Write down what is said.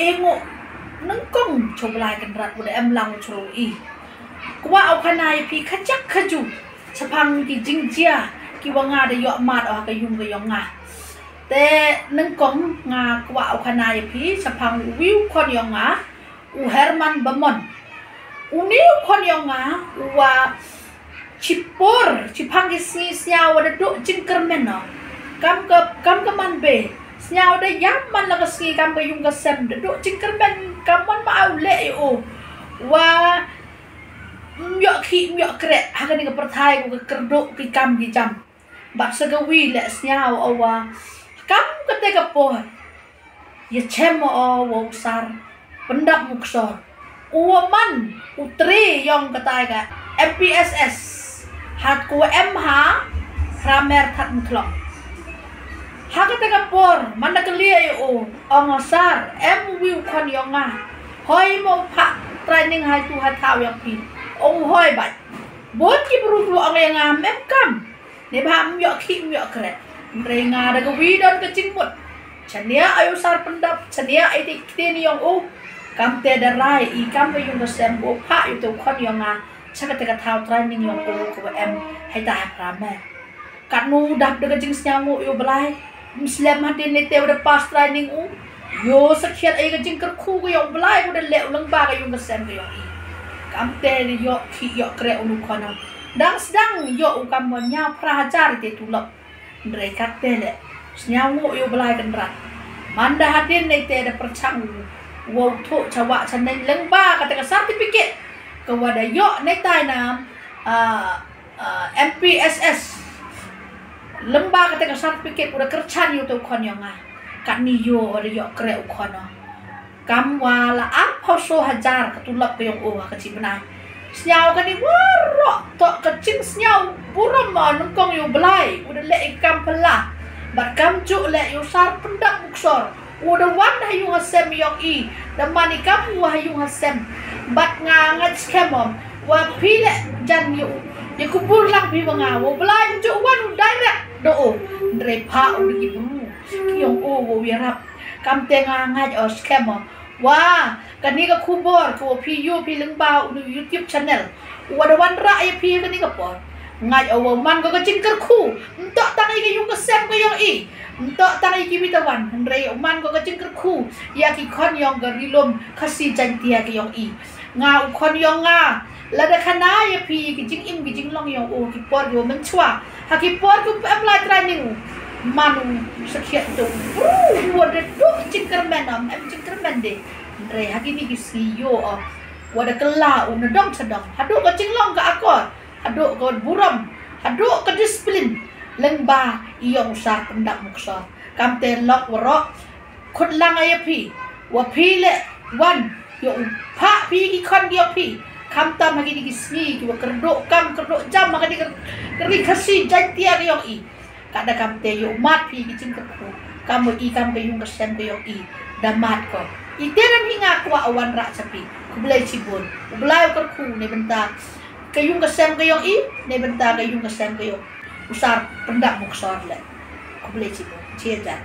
engok nengkong coba kan rat udah lang cului kuwa au kanai pi kacak kaju sepang ki jingjia ki wanga de yok mat ka yung ka yong nga te nengkong nga kuwa au kanai pi sepang wiu kon yong nga u Herman Bamon uniu kon yong nga wa cipor cipang ki sia wada do jingkermen no kam ke man be Snyao da yaman la kasi kam yung gasem do jingkermen kamon ma au le o wa myok ki myok kret hakan ni perthai ko kerdo ki kam ki jam bat sagawi le snyao awa kam kate ka po ya chemo o wo sar pendap muksor uman utri yang katai ka MPSS hat ko MH ramer that mutlok hakat ka por manda kelia o ongasar wiu kon yang nga hoi mo pa training hai tu ha thao yang pi ông hoi bat bot ki buru ang yang mem kam ne ba myok ki myok kret renga da ko wi don ka chingmut chania ayo sar pendap chania ai ti ten yang o kam te da rai i kam yung ka sem bo pa yu to kon yang nga chakat ka thao training yang o ko em hai ta ha pra me kat nu dap da ka jing snyamu yu blai Muslim hadin ni te udah pas training yo sakit ai ka jing ker khu ko yang blai udah leu lang ba ka yung ka sem ko yang i kam te ni yo ki yo kre unu kono dang sedang yo kam nya prajar te tulok mereka te le snyamu yo blai kan rat manda hadin ni te da perchang wo thu chawa chanai lang ba ka te ka certificate ka wada yo nei tai na MPSS lemba kata ka certificate udah kercan yo to kon yang kat ni yo ada yo kre ukono kam wala apa so hajar ketulap ke yang ka cibna snyau kan ni waro to kecing snyau buram ma nengkong yo belai udah le kam pelah bat kam cu le yo sar pendak muksor udah wan hayu hasem yang i dan mani kam wa hayu hasem bat ngangat skemom wa pile jan yo ya kubur lang pi mga wo belai cu wan direct do drepa udah bru kiyong wo wirap kam tenga ngai o scam wa kani ka kubor ko PU piling ba udah YouTube channel wada wan ra ya pi kani ka por ngai o man ko ka jingker khu entok tangai ka yung ka sem ko yung i entok tangai ki bitawan ndre man ko ka jingker khu ya ki kon yung ka rilom kasi jantia ka yung i nga kon yung nga lada kana ya pi ki jing im ki jing long yung o ki por yo man chwa ha ki por ku apply training manu sekian tu wada do jingkermen am jingkermen de ndre ha ki ni ki CEO wada kela una dong sedang haduk ka jing long ka akor haduk ka buram haduk ka disiplin lengba iyong usar pendak muksor kam te lok waro khut lang ay pi wa pi le wan yo pa pi ki kon yo pi kam tam hagi di sni ki wa kerdok kam kerdok jam maka di keri kasi jantia ki yong i kada kam te yo mat pi ki cing kerku kam i kam ke yung kesem ke yong i damat ko iteran hinga ko awan ra sapi ku belai cibun ku belai kerku ne benta ke yung kesem ke yong i ne benta ke yung kesem ke yong usar pendak muksor le ku belai cibun cia